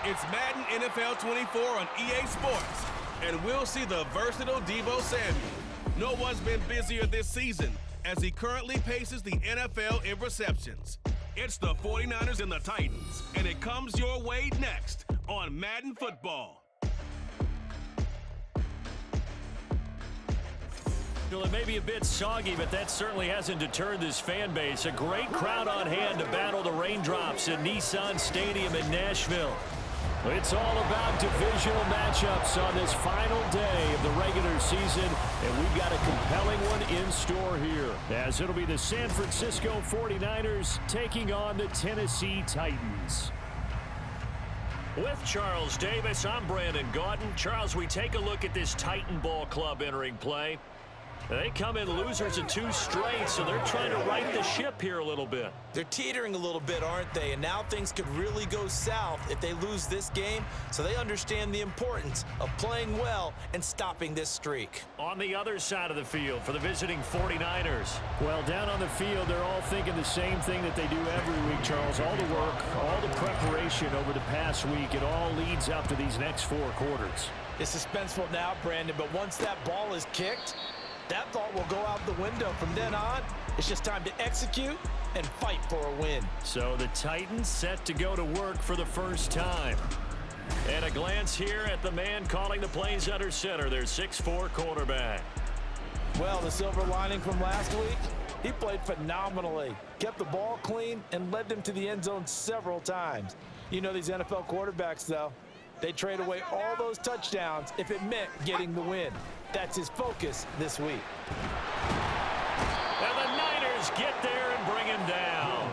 It's Madden NFL 24 on EA Sports, and we'll see the versatile Deebo Samuel. No one's been busier this season as he currently paces the NFL in receptions. It's the 49ers and the Titans, and it comes your way next on Madden Football. Well, it may be a bit soggy, but that certainly hasn't deterred this fan base. A great crowd on hand to battle the raindrops at Nissan Stadium in Nashville. It's all about divisional matchups on this final day of the regular season, and we've got a compelling one in store here, as it'll be the San Francisco 49ers taking on the Tennessee Titans. With Charles Davis, I'm Brandon Gaudin. Charles, we take a look at this Titan Ball Club entering play. They come in losers of 2 straight, so they're trying to right the ship here a little bit. They're teetering a little bit, aren't they? And now things could really go south if they lose this game, so they understand the importance of playing well and stopping this streak. On the other side of the field for the visiting 49ers. Well, down on the field, they're all thinking the same thing that they do every week, Charles. All the work, all the preparation over the past week, it all leads up to these next 4 quarters. It's suspenseful now, Brandon, but once that ball is kicked, that thought will go out the window. From then on, it's just time to execute and fight for a win. So the Titans set to go to work for the first time. And a glance here at the man calling the plays under center, their 6'4" quarterback. Well, the silver lining from last week, he played phenomenally. Kept the ball clean and led them to the end zone several times. You know these NFL quarterbacks, though, they trade away all those touchdowns if it meant getting the win. That's his focus this week. And the Niners get there and bring him down.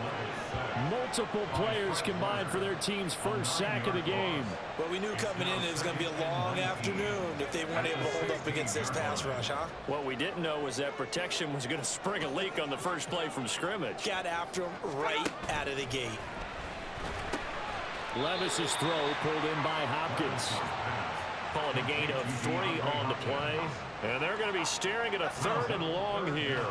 Multiple players combined for their team's first sack of the game. Well, we knew coming in it was going to be a long afternoon if they weren't able to hold up against this pass rush, huh? What we didn't know was that protection was going to spring a leak on the first play from scrimmage. Got after him right out of the gate. Levis's throw pulled in by Hopkins. Calling a gain of 3 on the play. And they're going to be staring at a 3rd and long here.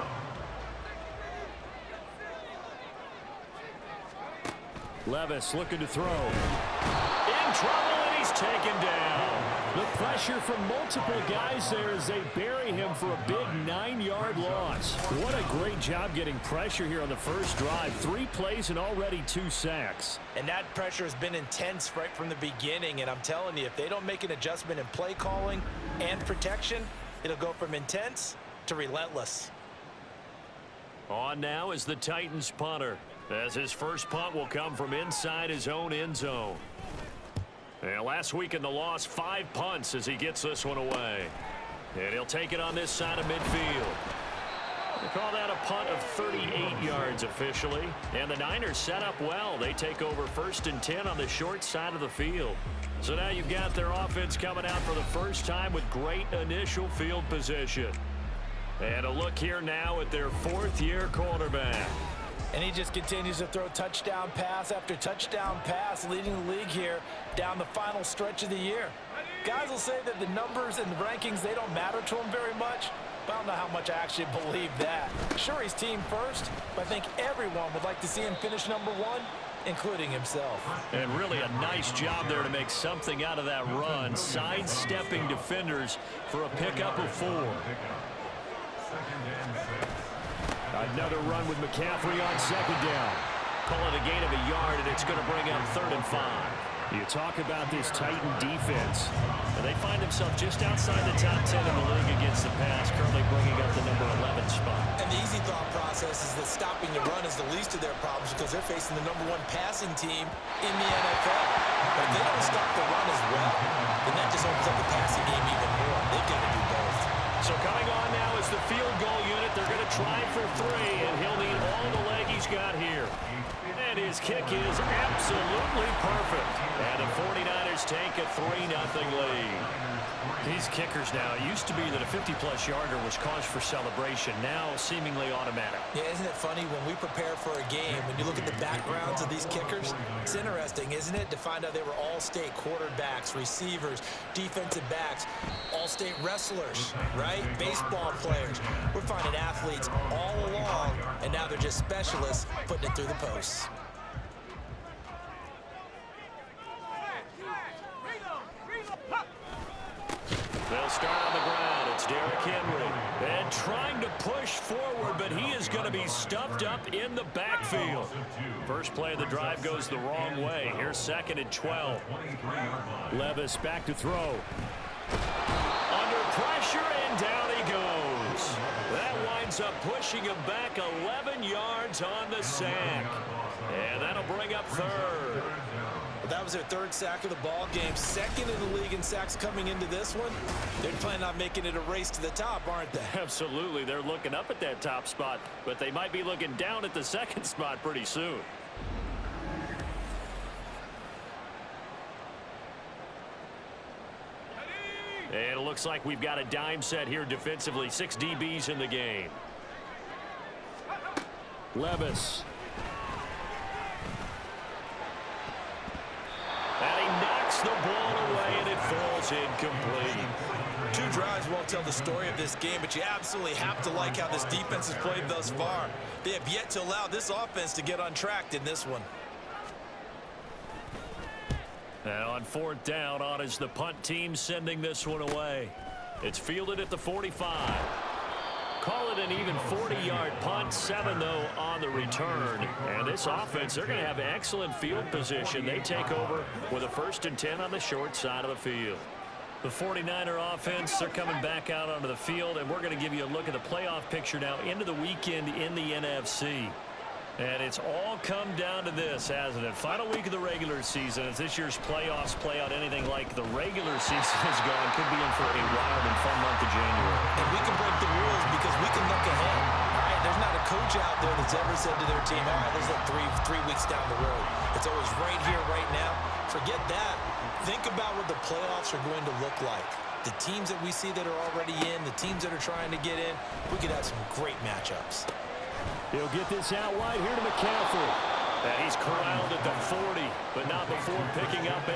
Levis looking to throw. In trouble, and he's taken down. The pressure from multiple guys there as they bury him for a big 9-yard loss. What a great job getting pressure here on the first drive. 3 plays and already 2 sacks. And that pressure has been intense right from the beginning. And I'm telling you, if they don't make an adjustment in play calling and protection, it'll go from intense to relentless. On now is the Titans punter, as his first punt will come from inside his own end zone. And last week in the loss, 5 punts as he gets this one away. And he'll take it on this side of midfield. They call that a punt of 38 yards officially. And the Niners set up well. They take over 1st and 10 on the short side of the field. So now you've got their offense coming out for the first time with great initial field position. And a look here now at their 4th-year quarterback. And he just continues to throw touchdown pass after touchdown pass, leading the league here down the final stretch of the year. Guys will say that the numbers and the rankings, they don't matter to him very much. But I don't know how much I actually believe that. Sure, he's team first, but I think everyone would like to see him finish number 1, including himself. And really a nice job there to make something out of that run, sidestepping defenders for a pickup of 4. Another run with McCaffrey on 2nd down. Call it a gain of 1 yard, and it's going to bring up 3rd and 5. You talk about this Titan defense, and they find themselves just outside the top 10 in the league against the pass, currently bringing up the number 11 spot. And the easy thought process is that stopping the run is the least of their problems because they're facing the number 1 passing team in the NFL. But if they don't stop the run as well, then that just opens up the passing game even more. They've got to do both. So coming on now is the field goal unit. They're going to try for 3, and he'll need all the leg he's got here. And his kick is absolutely perfect. And the 49ers take a 3-0 lead. These kickers now, it used to be that a 50-plus yarder was cause for celebration, now seemingly automatic. Yeah, isn't it funny when we prepare for a game, when you look at the backgrounds of these kickers, it's interesting, isn't it, to find out they were all-state quarterbacks, receivers, defensive backs, all-state wrestlers, right? Baseball players. We're finding athletes all along, and now they're just specialists putting it through the posts. Henry. And trying to push forward, but he is going to be stuffed up in the backfield. First play of the drive goes the wrong way. Here's 2nd and 12. Levis back to throw. Under pressure, and down he goes. That winds up pushing him back 11 yards on the sack. And that'll bring up 3rd. Well, that was their 3rd sack of the ball game. 2nd in the league in sacks coming into this one. They're planning on making it a race to the top, aren't they? Absolutely. They're looking up at that top spot, but they might be looking down at the 2nd spot pretty soon. And it looks like we've got a dime set here defensively. 6 DBs in the game. Levis. And he knocks the ball away, and it falls incomplete. 2 drives won't tell the story of this game, but you absolutely have to like how this defense has played thus far. They have yet to allow this offense to get untracked in this one. Now on 4th down, on is the punt team sending this one away. It's fielded at the 45. Call it an even 40-yard punt, 7 though on the return. And this offense, they're going to have excellent field position. They take over with a 1st and 10 on the short side of the field. The 49er offense, they're coming back out onto the field, and we're going to give you a look at the playoff picture now into the weekend in the NFC. And it's all come down to this, hasn't it? Final week of the regular season. As this year's playoffs play out anything like the regular season has gone, could be in for a wild and fun month of January. And we can break the rules because we can look ahead. All right, there's not a coach out there that's ever said to their team, all right, let's look three weeks down the road. It's always right here, right now. Forget that. Think about what the playoffs are going to look like. The teams that we see that are already in, the teams that are trying to get in, we could have some great matchups. He'll get this out wide here to McCaffrey. And he's corralled at the 40, but not before picking up 8.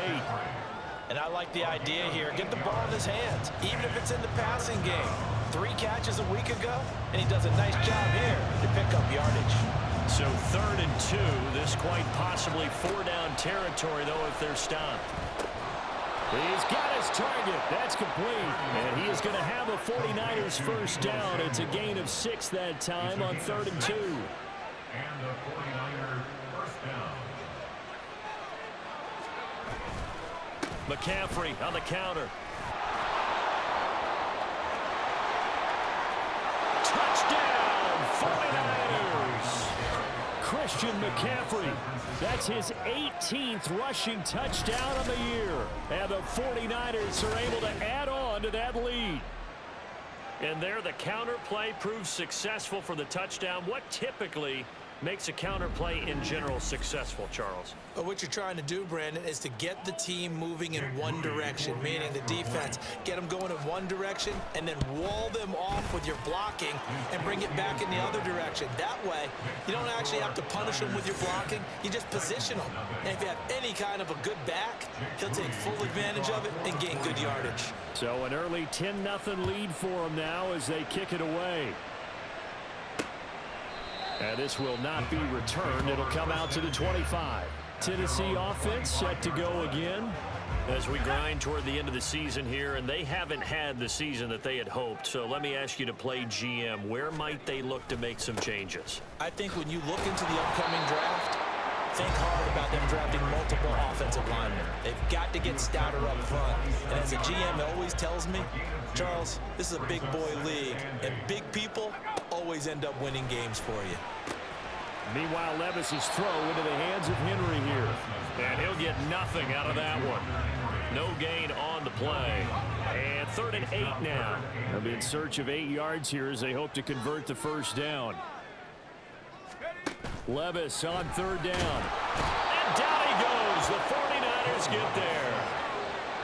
And I like the idea here. Get the ball in his hands, even if it's in the passing game. 3 catches a week ago, and he does a nice job here to pick up yardage. So 3rd and 2. This quite possibly 4-down territory, though, if they're stopped. He's got his target. That's complete. And he is going to have a 49ers first down. It's a gain of 6 that time on 3rd and 2. And the 49er first down. McCaffrey on the counter. Touchdown, 49ers. Christian McCaffrey. That's his 18th rushing touchdown of the year. And the 49ers are able to add on to that lead. And there the counter play proves successful for the touchdown. What typically makes a counter play in general successful, Charles? But what you're trying to do, Brandon, is to get the team moving in one direction, meaning the defense. Get them going in one direction and then wall them off with your blocking and bring it back in the other direction. That way, you don't actually have to punish them with your blocking. You just position them. And if you have any kind of a good back, he'll take full advantage of it and gain good yardage. So an early 10-0 lead for them now as they kick it away. And this will not be returned. It'll come out to the 25. Tennessee offense set to go again as we grind toward the end of the season here, and they haven't had the season that they had hoped. So let me ask you to play GM. Where might they look to make some changes? I think when you look into the upcoming draft, think hard about them drafting multiple offensive linemen. They've got to get stouter up front. And as a GM always tells me, Charles, this is a big boy league, and big people always end up winning games for you. Meanwhile, Levis's throw into the hands of Henry here. And he'll get nothing out of that one. No gain on the play. And 3rd and 8 now. They'll be in search of 8 yards here as they hope to convert the first down. Levis on 3rd down. And down he goes. The 49ers get there.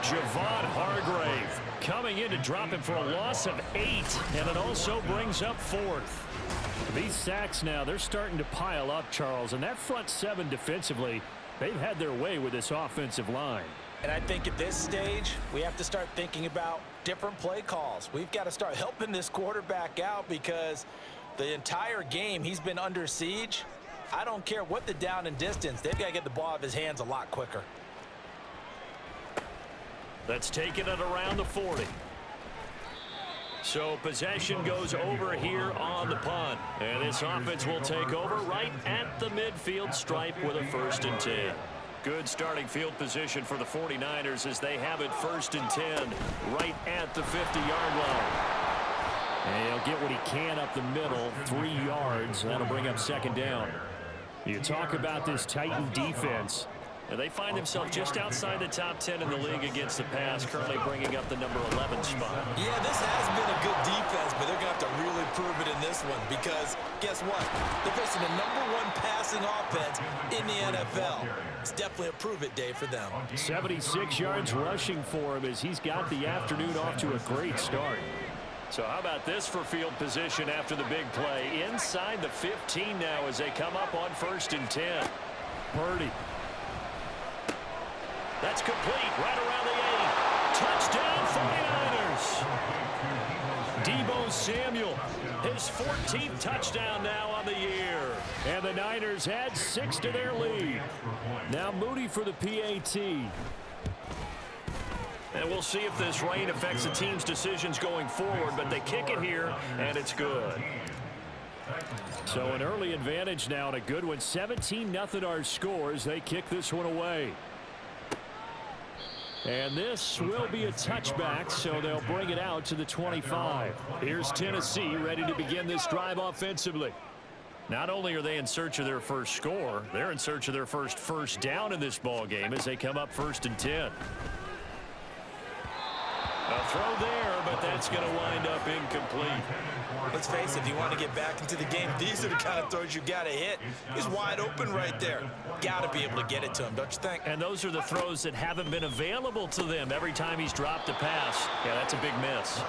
Javon Hargrave coming in to drop him for a loss of 8. And it also brings up 4th. These sacks now, they're starting to pile up, Charles. And that front 7 defensively, they've had their way with this offensive line. And I think at this stage, we have to start thinking about different play calls. We've got to start helping this quarterback out because the entire game he's been under siege. I don't care what the down and distance. They've got to get the ball out of his hands a lot quicker. Let's take it at around the 40. So possession goes over here on the punt. And this offense will take over right at the midfield stripe with a 1st and 10. Good starting field position for the 49ers as they have it 1st and 10 right at the 50-yard line. And he'll get what he can up the middle, 3 yards. That'll bring up 2nd down. You talk about this Titan defense. And they find themselves just outside the top 10 in the league against the pass, currently bringing up the number 11 spot. Yeah, this has been a good defense, but they're going to have to really prove it in this one because guess what? They're facing the #1 passing offense in the NFL. It's definitely a prove-it day for them. 76 yards rushing for him as he's got the afternoon off to a great start. So how about this for field position after the big play? Inside the 15 now as they come up on 1st and 10. Purdy. That's complete right around the 8. Touchdown 49ers. Deebo Samuel, his 14th touchdown now on the year. And the Niners add 6 to their lead. Now Moody for the PAT. And we'll see if this rain affects the team's decisions going forward, but they kick it here, and it's good. So an early advantage now and a good one. 17-0 our scores. They kick this one away. And this will be a touchback, so they'll bring it out to the 25. Here's Tennessee ready to begin this drive offensively. Not only are they in search of their first score, they're in search of their first down in this ball game as they come up 1st and 10. A throw there, but that's going to wind up incomplete. Let's face it, if you want to get back into the game, these are the kind of throws you got to hit. He's wide open right there. Got to be able to get it to him, don't you think? And those are the throws that haven't been available to them every time he's dropped a pass. Yeah, that's a big miss.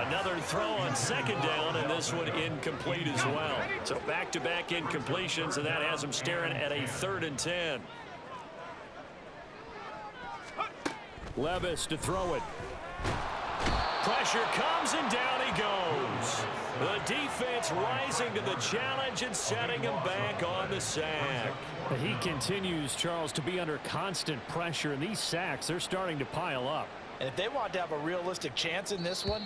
Another throw on 2nd down, and this one incomplete as well. So back-to-back incompletions, and that has him staring at a 3rd and 10. Levis to throw it. Pressure comes and down he goes. The defense rising to the challenge and setting him back on the sack. He continues, Charles, to be under constant pressure, and these sacks, they're starting to pile up. And if they want to have a realistic chance in this one,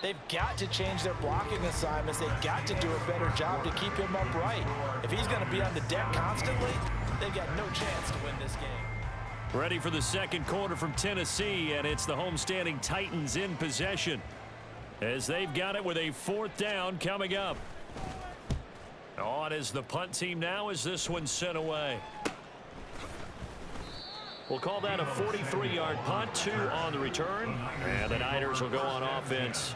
they've got to change their blocking assignments. They've got to do a better job to keep him upright. If he's going to be on the deck constantly, they've got no chance to win this game. Ready for the 2nd quarter from Tennessee, and it's the homestanding Titans in possession as they've got it with a 4th down coming up. On is the punt team now as this one's sent away. We'll call that a 43-yard punt, 2 on the return, and the Niners will go on offense.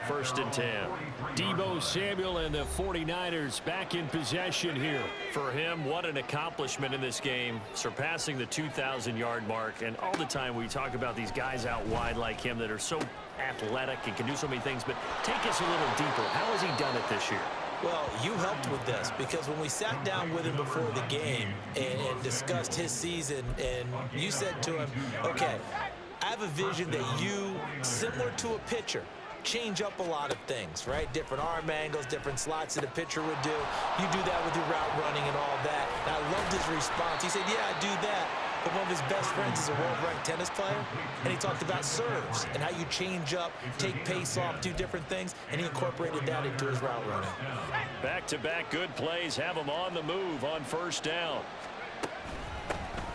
1st and 10. Deebo Samuel and the 49ers back in possession here. For him, what an accomplishment in this game, surpassing the 2,000-yard mark. And all the time we talk about these guys out wide like him that are so athletic and can do so many things, but take us a little deeper. How has he done it this year? Well, you helped with this because when we sat down with him before the game and discussed his season, and you said to him, okay, I have a vision that you, similar to a pitcher, change up a lot of things, right? Different arm angles, different slots that a pitcher would do. You do that with your route running and all that. And I loved his response. He said, yeah, I do that. But one of his best friends is a world-ranked tennis player, and he talked about serves and how you change up, take pace off, do different things, and he incorporated that into his route running. Back-to-back good plays have him on the move on 1st down.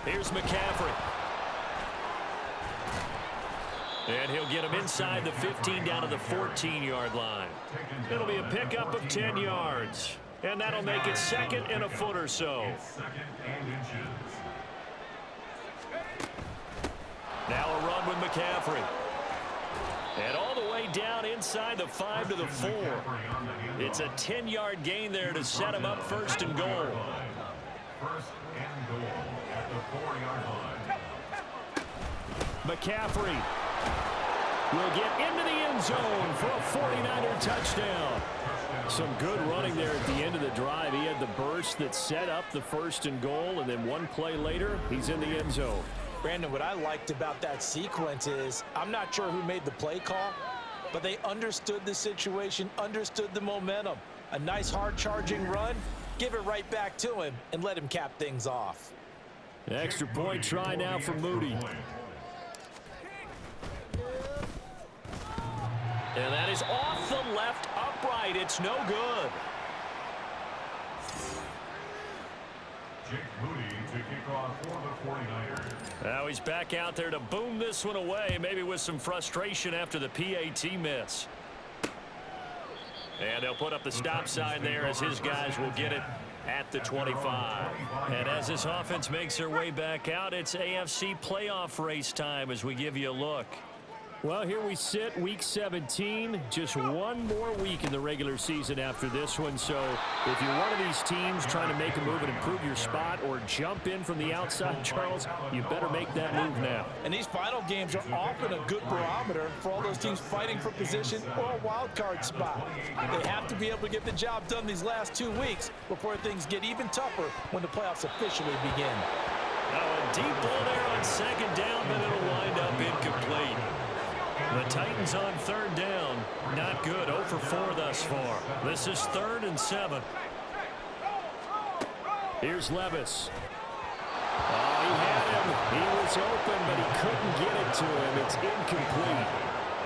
Here's McCaffrey. And he'll get him inside the 15 down to the 14-yard line. It'll be a pickup of 10 yards. And that'll make it 2nd and a foot or so. Now a run with McCaffrey. And all the way down inside the 5 to the 4. It's a 10-yard gain there to set him up 1st and goal. 1st and goal at the 4-yard line. McCaffrey will get into the end zone for a 49er touchdown. Some good running there at the end of the drive. He had the burst that set up the 1st and goal, and then one play later, he's in the end zone. Brandon, what I liked about that sequence is I'm not sure who made the play call, but they understood the situation, understood the momentum. A nice hard-charging run, give it right back to him, and let him cap things off. Extra point try now for Moody. And that is off the left upright. It's no good. Jake Moody to kick off for the 49ers. Now he's back out there to boom this one away, maybe with some frustration after the PAT miss. And they'll put up the stop sign there as his guys will get it at the 25. And as this offense makes their way back out, it's AFC playoff race time as we give you a look. Well, here we sit, week 17, just one more week in the regular season after this one. So if you're one of these teams trying to make a move and improve your spot or jump in from the outside, Charles, you better make that move now. And these final games are often a good barometer for all those teams fighting for position or a wild card spot. They have to be able to get the job done these last 2 weeks before things get even tougher when the playoffs officially begin. Now a deep ball there on second down, but it'll wind up incomplete. The Titans on third down. Not good. 0 for 4 thus far. This is 3rd and 7. Here's Levis. Oh, he had him. He was open, but he couldn't get it to him. It's incomplete.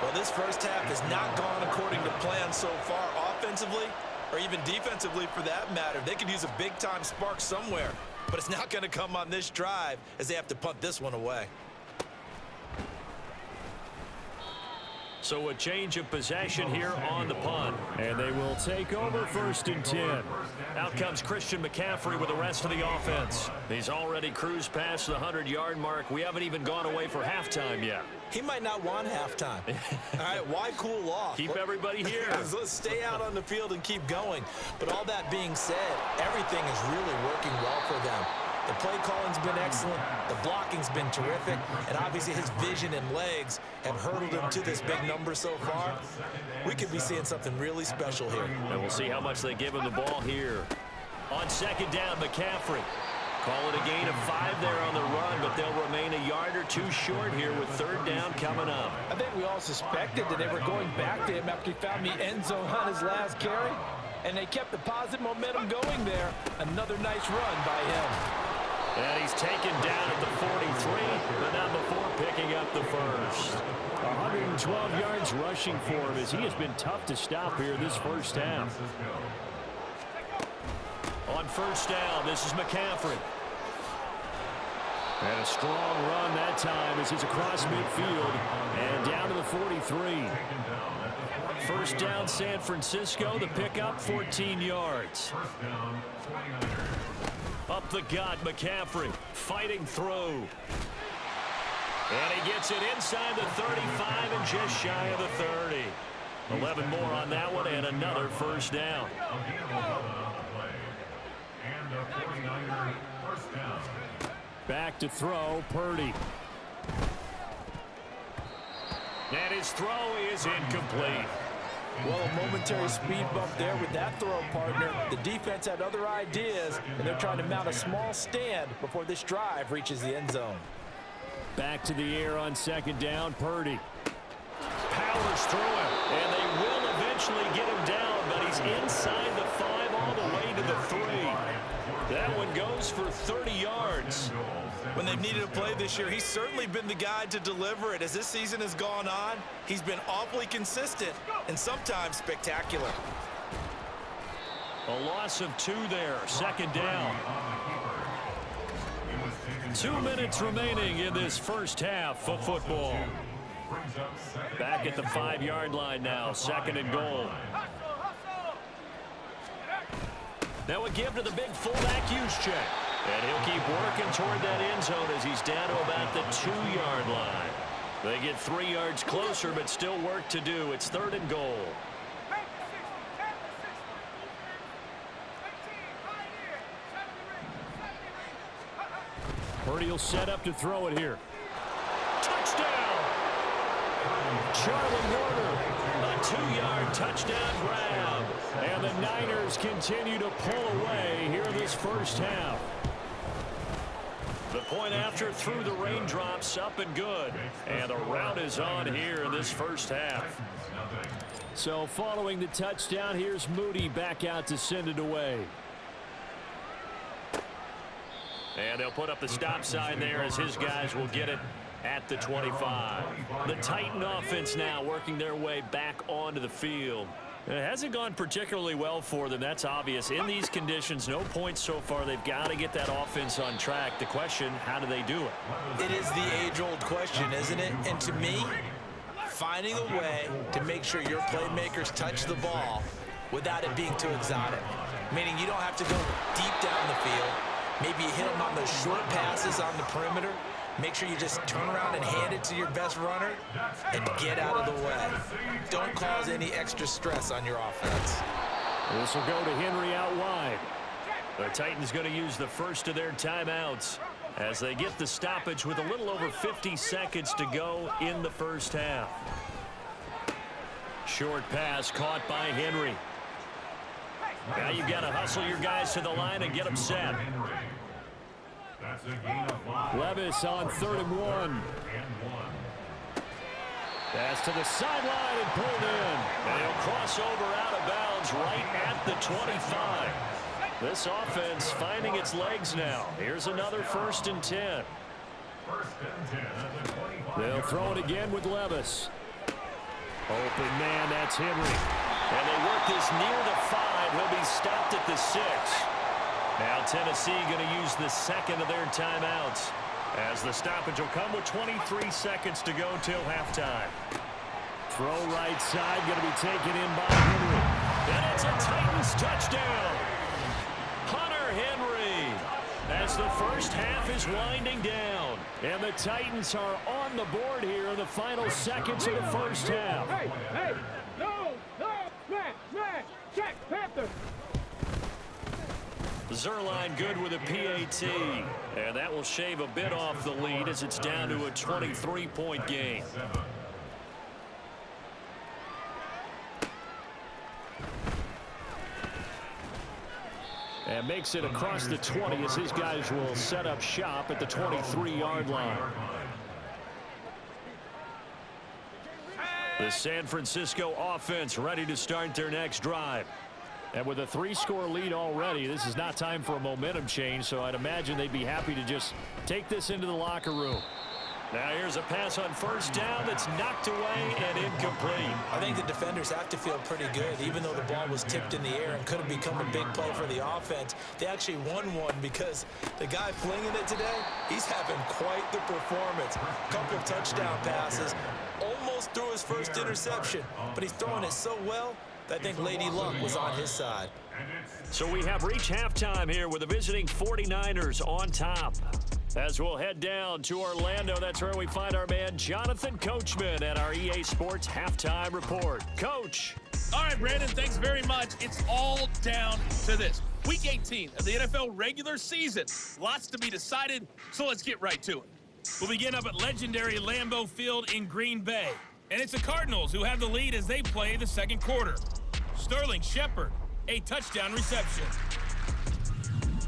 Well, this first half has not gone according to plan so far offensively or even defensively for that matter. They could use a big-time spark somewhere, but it's not going to come on this drive as they have to punt this one away. So a change of possession here on the punt. And they will take over 1st and 10. Out comes Christian McCaffrey with the rest of the offense. He's already cruised past the 100-yard mark. We haven't even gone away for halftime yet. He might not want halftime. All right, why cool off? Keep everybody here. Let's stay out on the field and keep going. But all that being said, everything is really working well for them. The play calling's been excellent. The blocking's been terrific. And obviously his vision and legs have hurdled him to this big number so far. We could be seeing something really special here. And we'll see how much they give him the ball here. On second down, McCaffrey. Call it a gain of 5 there on the run, but they'll remain a yard or 2 short here with 3rd down coming up. I think we all suspected that they were going back to him after he found the end zone on his last carry. And they kept the positive momentum going there. Another nice run by him. And he's taken down at the 43, but not before picking up the first. 112 yards rushing for him as he has been tough to stop here this first half. On first down, this is McCaffrey. And a strong run that time as he's across midfield and down to the 43. First down, San Francisco. The pickup, 14 yards. Up the gut, McCaffrey fighting through. And he gets it inside the 35 and just shy of the 30. 11 more on that one and another first down. Back to throw, Purdy. And his throw is incomplete. Well, a momentary speed bump there with that throw, partner. The defense had other ideas, and they're trying to mount a small stand before this drive reaches the end zone. Back to the air on second down, Purdy. Powers through him, and they will eventually get him down, but he's inside the 5 all the way to the 3. That one goes for 30 yards. When they've needed a play this year, he's certainly been the guy to deliver it. As this season has gone on, he's been awfully consistent and sometimes spectacular. A loss of 2 there, second down. 2 minutes remaining in this first half of football. Back at the 5-yard line now, 2nd and goal. Now a give to the big fullback Juszczyk. And he'll keep working toward that end zone as he's down to about the 2-yard line. They get 3 yards closer, but still work to do. It's 3rd and goal. Purdy will set up to throw it here. Touchdown! Charlie Warner, a 2-yard touchdown grab. And the Niners continue to pull away here this first half. The point after through the raindrops, up and good. And the route is on here in this first half. So following the touchdown, here's Moody back out to send it away. And they'll put up the stop sign there as his guys will get it at the 25. The Titan offense now working their way back onto the field. It hasn't gone particularly well for them, that's obvious. In these conditions, no points so far. They've got to get that offense on track. The question, how do they do it? It is the age-old question, isn't it? And to me, finding a way to make sure your playmakers touch the ball without it being too exotic. Meaning you don't have to go deep down the field. Maybe you hit them on those short passes on the perimeter. Make sure you just turn around and hand it to your best runner and get out of the way. Don't cause any extra stress on your offense. This will go to Henry out wide. The Titans going to use the first of their timeouts as they get the stoppage with a little over 50 seconds to go in the first half. Short pass caught by Henry. Now you've got to hustle your guys to the line and get them set. Levis on 3rd and 1. Pass to the sideline and pulled in. And he'll cross over out of bounds right at the 25. This offense finding its legs now. Here's another 1st and 10. They'll throw it again with Levis. Open man, that's Henry. And they work this near the 5. He'll be stopped at the 6. Now Tennessee going to use the second of their timeouts as the stoppage will come with 23 seconds to go till halftime. Throw right side going to be taken in by Henry. And it's a Titans touchdown. Hunter Henry as the first half is winding down. And the Titans are on the board here in the final seconds of the first half. Hey, no, smash, check, Panther. Zerline good with a PAT, and that will shave a bit off the lead as it's down to a 23-point game. And makes it across the 20 as his guys will set up shop at the 23-yard line. The San Francisco offense ready to start their next drive. And with a 3-score lead already, this is not time for a momentum change, so I'd imagine they'd be happy to just take this into the locker room. Now here's a pass on 1st down that's knocked away and incomplete. I think the defenders have to feel pretty good. Even though the ball was tipped in the air and could have become a big play for the offense, they actually won one because the guy flinging it today, he's having quite the performance. Couple touchdown passes, almost threw his first interception, but he's throwing it so well, I think Lady Luck was on his side. So we have reached halftime here with the visiting 49ers on top. As we'll head down to Orlando, that's where we find our man Jonathan Coachman at our EA Sports Halftime Report. Coach. All right, Brandon, thanks very much. It's all down to this. Week 18 of the NFL regular season. Lots to be decided, so let's get right to it. We'll begin up at legendary Lambeau Field in Green Bay. And it's the Cardinals who have the lead as they play the second quarter. Sterling Shepard, a touchdown reception.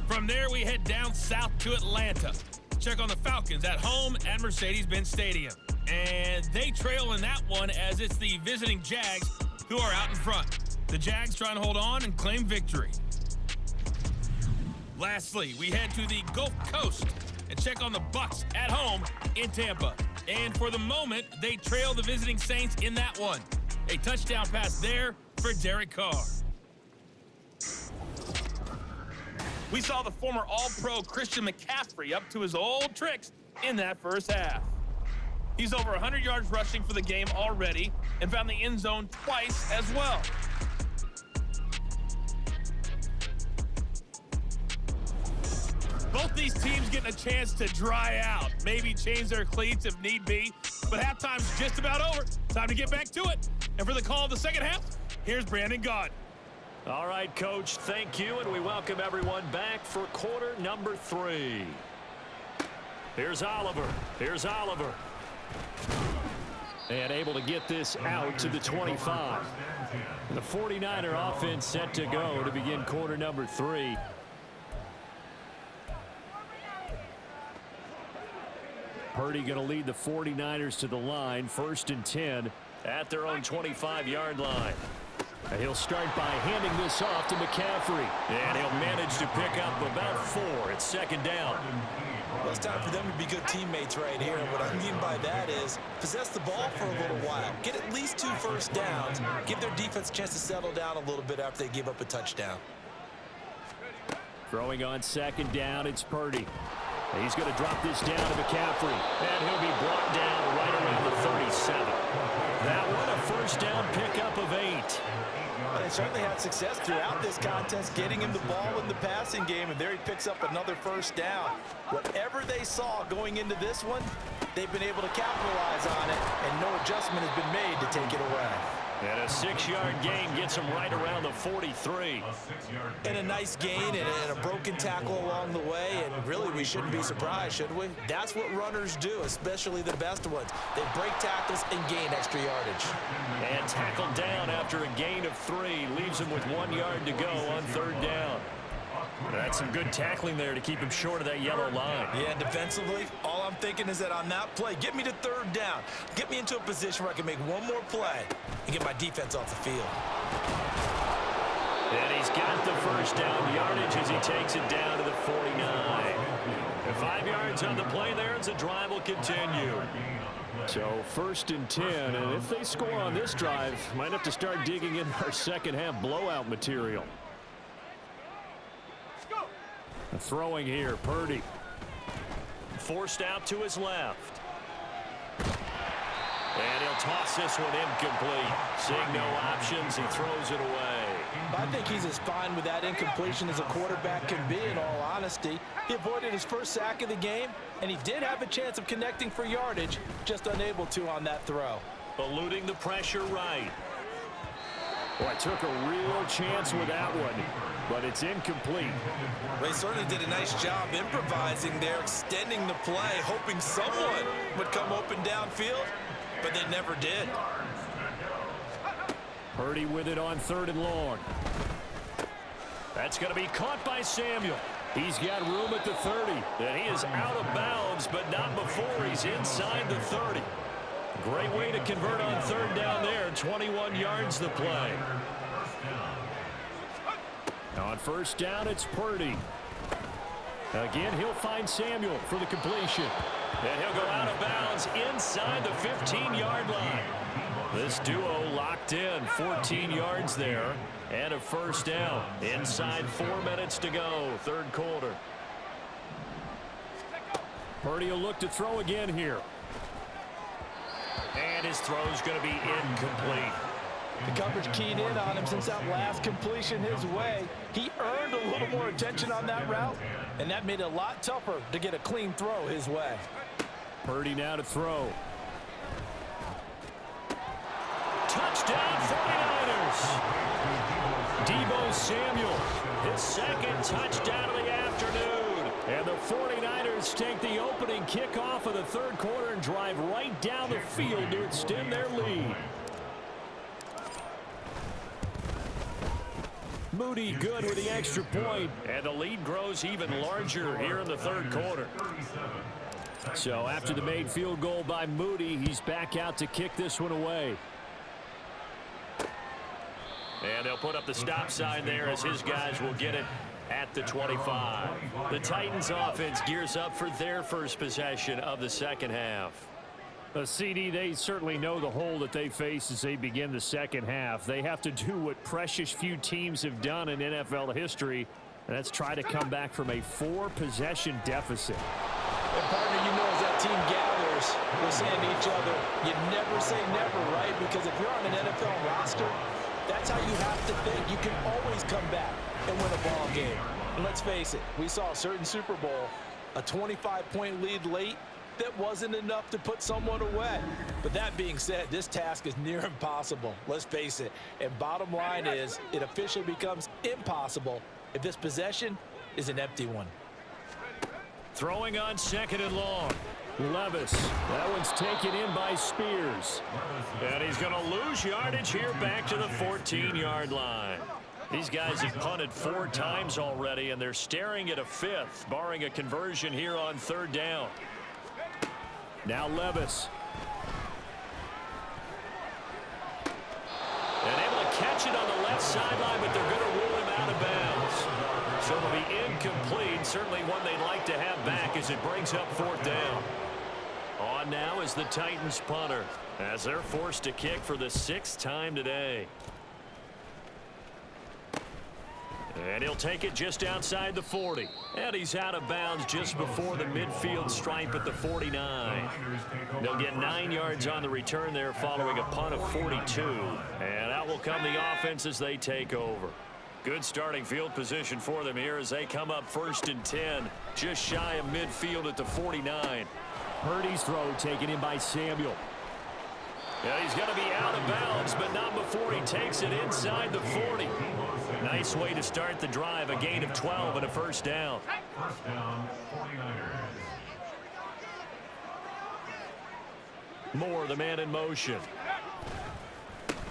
From there, we head down south to Atlanta. Check on the Falcons at home at Mercedes-Benz Stadium. And they trail in that one as it's the visiting Jags who are out in front. The Jags trying to hold on and claim victory. Lastly, we head to the Gulf Coast and check on the Bucs at home in Tampa. And for the moment, they trail the visiting Saints in that one. A touchdown pass there for Derek Carr. We saw the former All-Pro Christian McCaffrey up to his old tricks in that first half. He's over 100 yards rushing for the game already and found the end zone twice as well. Both these teams getting a chance to dry out, maybe change their cleats if need be, but halftime's just about over. Time to get back to it. And for the call of the second half, here's Brandon Gaudin. All right, Coach, thank you, and we welcome everyone back for quarter number 3. Here's Oliver. And able to get this out to the 25. The 49er offense set to go to begin quarter number 3. Purdy going to lead the 49ers to the line, 1st and 10 at their own 25-yard line. And he'll start by handing this off to McCaffrey. And he'll manage to pick up about 4 at 2nd down. Well, it's time for them to be good teammates right here. What I mean by that is possess the ball for a little while. Get at least 2 first downs. Give their defense a chance to settle down a little bit after they give up a touchdown. Throwing on second down, it's Purdy. He's going to drop this down to McCaffrey. And he'll be brought down right around the 37. That one a first down pickup of 8. They certainly had success throughout this contest getting him the ball in the passing game, and there he picks up another first down. Whatever they saw going into this one, they've been able to capitalize on it, and no adjustment has been made to take it away. And a 6-yard gain gets him right around the 43. And a nice gain and a broken tackle along the way, and really we shouldn't be surprised, should we? That's what runners do, especially the best ones. They break tackles and gain extra yardage. And tackled down after a gain of 3. Leaves him with 1 yard to go on third down. That's some good tackling there to keep him short of that yellow line. Yeah, and defensively, all I'm thinking is that on that play, get me to third down. Get me into a position where I can make one more play and get my defense off the field. And he's got the first down yardage as he takes it down to the 49. And 5 yards on the play there as the drive will continue. So 1st and 10, and if they score on this drive, might have to start digging in our second half blowout material. Throwing here, Purdy. Forced out to his left. And he'll toss this one incomplete. Seeing no options, he throws it away. I think he's as fine with that incompletion as a quarterback can be, in all honesty. He avoided his first sack of the game, and he did have a chance of connecting for yardage, just unable to on that throw. Eluding the pressure right. Boy, took a real chance with that one, but it's incomplete. They certainly did a nice job improvising there, extending the play, hoping someone would come open downfield, but they never did. Purdy with it on 3rd and long. That's going to be caught by Samuel. He's got room at the 30, and he is out of bounds, but not before he's inside the 30. Great way to convert on third down there. 21 yards the play. On first down, it's Purdy. Again, he'll find Samuel for the completion. And he'll go out of bounds inside the 15-yard line. This duo locked in, 14 yards there, and a first down. Inside 4 minutes to go, third quarter. Purdy will look to throw again here. And his throw's going to be incomplete. The coverage keyed in on him since that last completion his way. He earned a little more attention on that route, and that made it a lot tougher to get a clean throw his way. Purdy now to throw. Touchdown 49ers. Deebo Samuel, his second touchdown of the afternoon. And the 49ers take the opening kickoff of the third quarter and drive right down the field to extend their lead. Moody good with the extra point, and the lead grows even larger here in the third quarter. So after the made field goal by Moody, he's back out to kick this one away. And they'll put up the stop sign there as his guys will get it at the 25. The Titans offense gears up for their first possession of the second half. CD, they certainly know the hole that they face as they begin the second half. They have to do what precious few teams have done in NFL history, and that's try to come back from a 4-possession deficit. And partner, you know, as that team gathers, we're saying to each other, you never say never, right? Because if you're on an NFL roster, that's how you have to think. You can always come back and win a ball game. And let's face it, we saw a certain Super Bowl, a 25-point lead late, that wasn't enough to put someone away. But that being said, this task is near impossible. Let's face it. And bottom line is, it officially becomes impossible if this possession is an empty one. Throwing on second and long. Levis. That one's taken in by Spears. And he's going to lose yardage here back to the 14-yard line. These guys have punted 4 times already, and they're staring at a 5th, barring a conversion here on third down. Now Levis. And able to catch it on the left sideline, but they're going to rule him out of bounds. So it'll be incomplete. Certainly one they'd like to have back as it brings up 4th down. On now is the Titans punter as they're forced to kick for the 6th time today. And he'll take it just outside the 40. And he's out of bounds just before the midfield stripe at the 49. They'll get 9 yards on the return there following a punt of 42. And out will come the offense as they take over. Good starting field position for them here as they come up 1st and 10. Just shy of midfield at the 49. Purdy's throw taken in by Samuel. Yeah, he's going to be out of bounds, but not before he takes it inside the 40. Nice way to start the drive. A gain of 12 and a 1st down. First down, 49ers. Moore, the man in motion.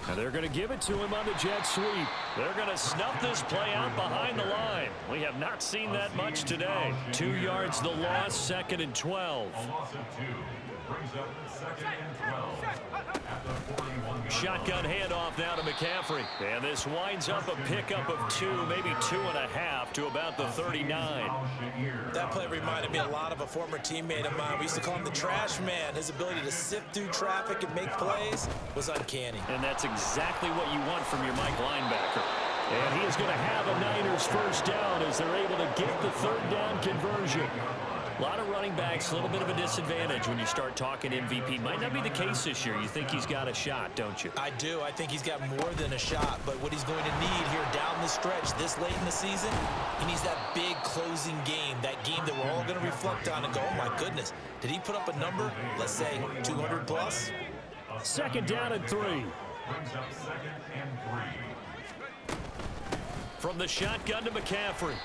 And they're going to give it to him on the jet sweep. They're going to snuff this play out behind the line. We have not seen that much today. 2 yards the loss, 2nd and 12. A loss of 2 brings up 2nd and 12 at the 41-yard Shotgun handoff now to McCaffrey. And this winds up a pickup of 2, maybe 2.5 to about the 39. That play reminded me a lot of a former teammate of mine. We used to call him the trash man. His ability to sift through traffic and make plays was uncanny. And that's exactly what you want from your Mike linebacker. And he is going to have a Niners 1st down as they're able to get the 3rd down conversion. A lot of running backs, a little bit of a disadvantage when you start talking MVP. Might not be the case this year. You think he's got a shot, don't you? I do. I think he's got more than a shot. But what he's going to need here down the stretch this late in the season, he needs that big closing game, that game that we're all going to reflect on and go, oh, my goodness, did he put up a number, let's say, 200 plus? 2nd down and 3. Brings up 2nd and 3. From the shotgun to McCaffrey.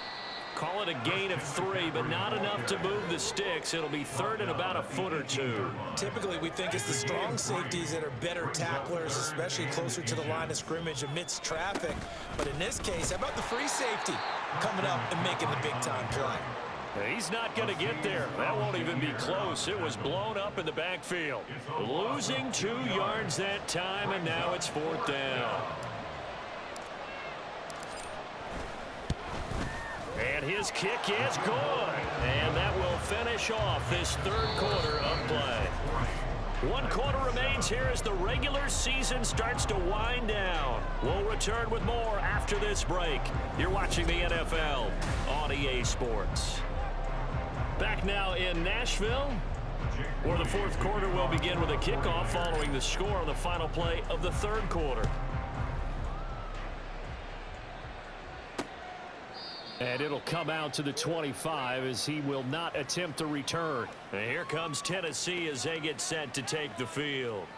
Call it a gain of 3, but not enough to move the sticks. It'll be 3rd and about a foot or 2. Typically, we think it's the strong safeties that are better tacklers, especially closer to the line of scrimmage amidst traffic. But in this case, how about the free safety coming up and making the big-time play? He's not going to get there. That won't even be close. It was blown up in the backfield. Losing 2 yards that time, and now it's 4th down. And his kick is good. And that will finish off this 3rd quarter of play. 1 quarter remains here as the regular season starts to wind down. We'll return with more after this break. You're watching the NFL on EA Sports. Back now in Nashville, where the 4th quarter will begin with a kickoff following the score on the final play of the 3rd quarter. And it'll come out to the 25 as he will not attempt to return. And here comes Tennessee as they get set to take the field.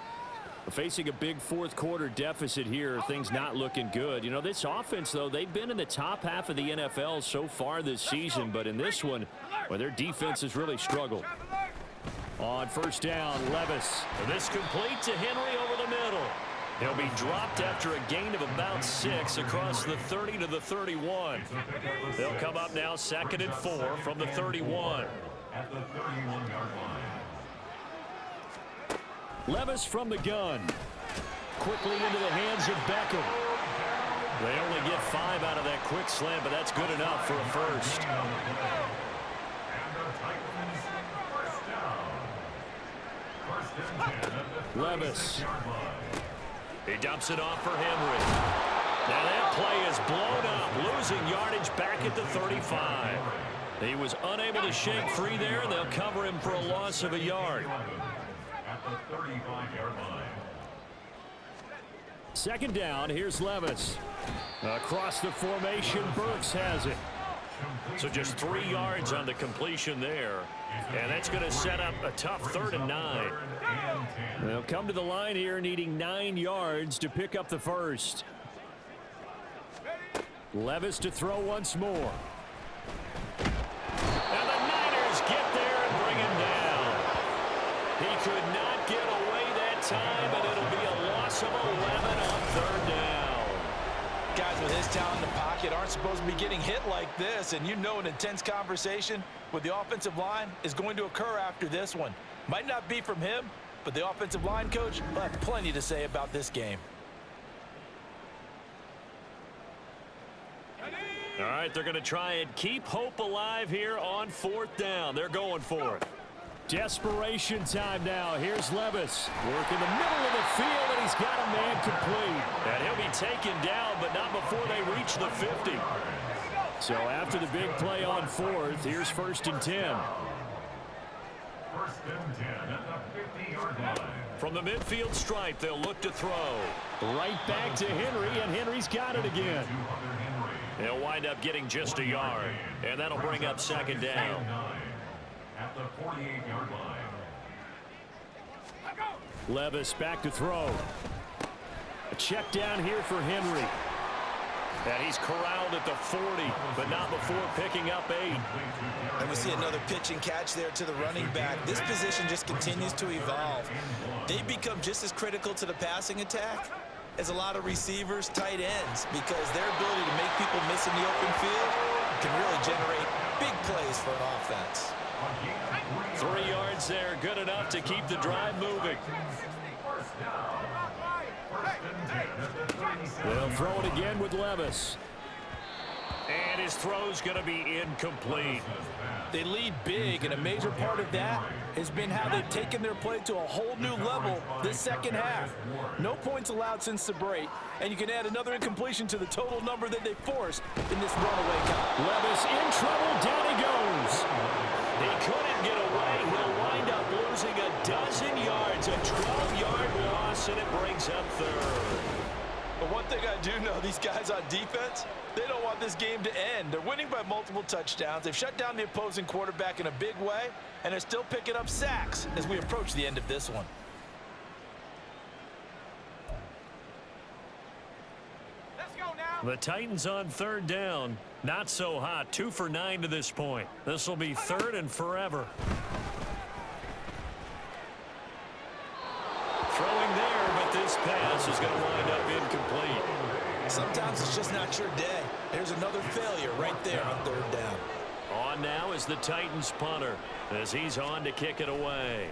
Facing a big 4th quarter deficit here, things not looking good. You know, this offense, though, they've been in the top half of the NFL so far this season, but in this one, well, their defense has really struggled. On 1st down, Levis. And this complete to Henry over the middle. He'll be dropped after a gain of about 6 across the 30 to the 31. They'll come up now 2nd and 4 from the 31. At the 31-yard line. Levis from the gun. Quickly into the hands of Beckham. They only get 5 out of that quick slant, but that's good enough for a first. And the Titans, 1st down. 1st and 10 at the Levis. 36-yard line. He dumps it off for Henry. Now that play is blown up, losing yardage back at the 35. He was unable to shake free there. They'll cover him for a loss of a yard. At the 35-yard line. 2nd down, here's Levis. Across the formation, Burks has it. So just 3 yards on the completion there. And that's going to set up a tough 3rd and 9. They'll come to the line here needing 9 yards to pick up the first. Levis to throw once more. And the Niners get there and bring him down. He could not get away that time, and it'll be a loss of 11 on 3rd down. Guys with his talent in the pocket aren't supposed to be getting hit like this, and you know an intense conversation with the offensive line is going to occur after this one. Might not be from him, but the offensive line coach will have plenty to say about this game. All right, they're going to try and keep hope alive here on 4th down. They're going for it. Desperation time now. Here's Levis. Work in the middle of the field, and he's got a man complete. And he'll be taken down, but not before they reach the 50. So after the big play on 4th, here's 1st and 10. 1st and 10 at the 50-yard line. From the midfield stripe, they'll look to throw. Right back to Henry, and Henry's got it again. They'll wind up getting just a yard, and that'll bring up 2nd down. At the 48-yard line. Levis back to throw. A check down here for Henry. And he's corralled at the 40, but not before picking up 8. And we see another pitch and catch there to the running back. This position just continues to evolve. They become just as critical to the passing attack as a lot of receivers, tight ends, because their ability to make people miss in the open field can really generate big plays for an offense. 3 yards there, good enough to keep the drive moving. They'll throw it again with Levis. And his throw's going to be incomplete. They lead big, and a major part of that has been how they've taken their play to a whole new level this second half. No points allowed since the break, and you can add another incompletion to the total number that they forced in this runaway count. Levis in trouble, down he goes. He couldn't get away. He'll wind up losing a dozen yards, a 12-yard loss, and it brings up 3rd. But one thing I do know, these guys on defense, they don't want this game to end. They're winning by multiple touchdowns. They've shut down the opposing quarterback in a big way, and they're still picking up sacks as we approach the end of this one. Let's go now. The Titans on 3rd down. Not so hot. 2 for 9 to this point. This will be 3rd and forever. Throwing there, but this pass is going to wind up incomplete. Sometimes it's just not your day. There's another failure right there on 3rd down. On now is the Titans punter as he's on to kick it away.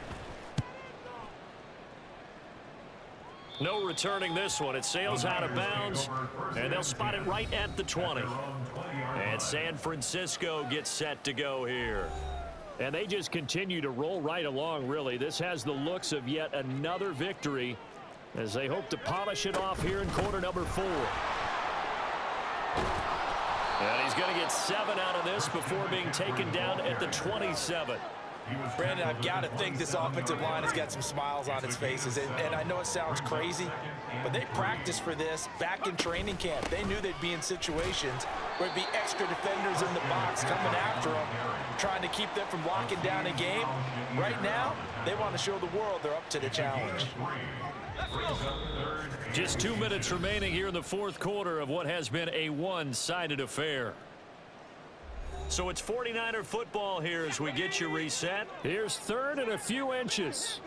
No returning this one. It sails out of bounds, and they'll spot it right at the 20. And San Francisco gets set to go here. And they just continue to roll right along, really. This has the looks of yet another victory as they hope to polish it off here in quarter number 4. And he's going to get 7 out of this before being taken down at the 27. Brandon, I've got to think this offensive line has got some smiles on its faces. And I know it sounds crazy, but they practiced for this back in training camp. They knew they'd be in situations where it'd be extra defenders in the box coming after them, trying to keep them from locking down a game. Right now, they want to show the world they're up to the challenge. Just 2 minutes remaining here in the 4th quarter of what has been a one-sided affair. So it's 49er football here as we get you reset. Here's 3rd and a few inches.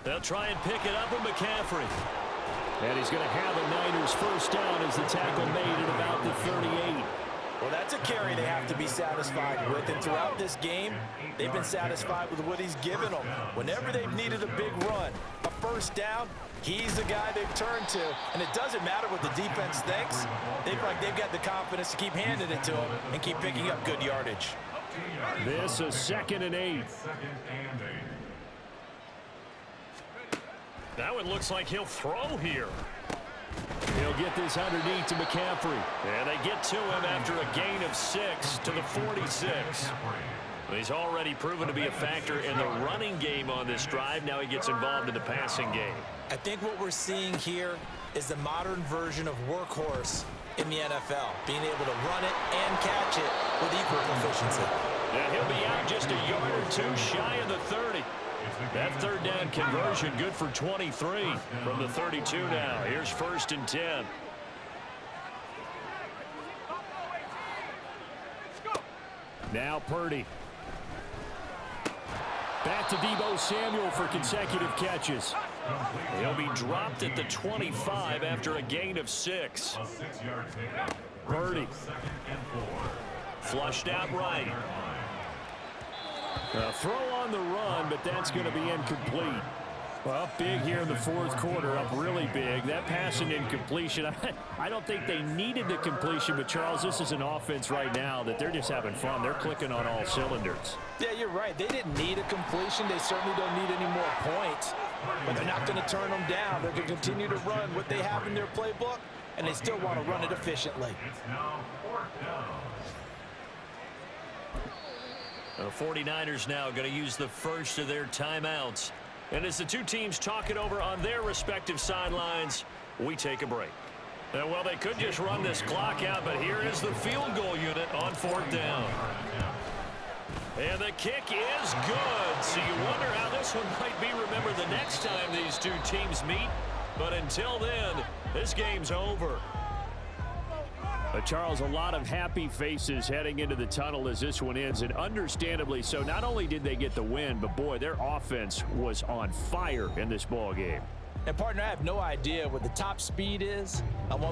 They'll try and pick it up with McCaffrey. And he's going to have a Niners 1st down as the tackle made at about the 38. Well, that's a carry they have to be satisfied with. And throughout this game, they've been satisfied with what he's given them. Whenever they've needed a big run, a 1st down, he's the guy they've turned to. And it doesn't matter what the defense thinks. They've got the confidence to keep handing it to him and keep picking up good yardage. This is 2nd and 8. Now it looks like he'll throw here. He'll get this underneath to McCaffrey. And they get to him after a gain of 6 to the 46. He's already proven to be a factor in the running game on this drive. Now he gets involved in the passing game. I think what we're seeing here is the modern version of workhorse in the NFL, being able to run it and catch it with equal proficiency. And he'll be out just a yard or 2 shy of the 30. That 3rd down conversion good for 23 from the 32 now. Here's 1st and 10. Now Purdy. Back to Deebo Samuel for consecutive catches. He'll be dropped at the 25 after a gain of 6. Purdy. Flushed out right. A throw on the run, but that's going to be incomplete. Well, big here in the fourth quarter, up really big. That pass and incompletion, I don't think they needed the completion, but Charles, this is an offense right now that they're just having fun. They're clicking on all cylinders. Yeah, you're right. They didn't need a completion. They certainly don't need any more points, but they're not going to turn them down. They're going to continue to run what they have in their playbook, and they still want to run it efficiently. It's now fourth down. The 49ers now going to use the first of their timeouts. And as the two teams talk it over on their respective sidelines, we take a break. And well, they could just run this clock out, but here is the field goal unit on fourth down. And the kick is good. So you wonder how this one might be remembered the next time these two teams meet. But until then, this game's over. Charles, a lot of happy faces heading into the tunnel as this one ends, and understandably so. Not only did they get the win, but boy, their offense was on fire in this ball game. And partner, I have no idea what the top speed is on one of those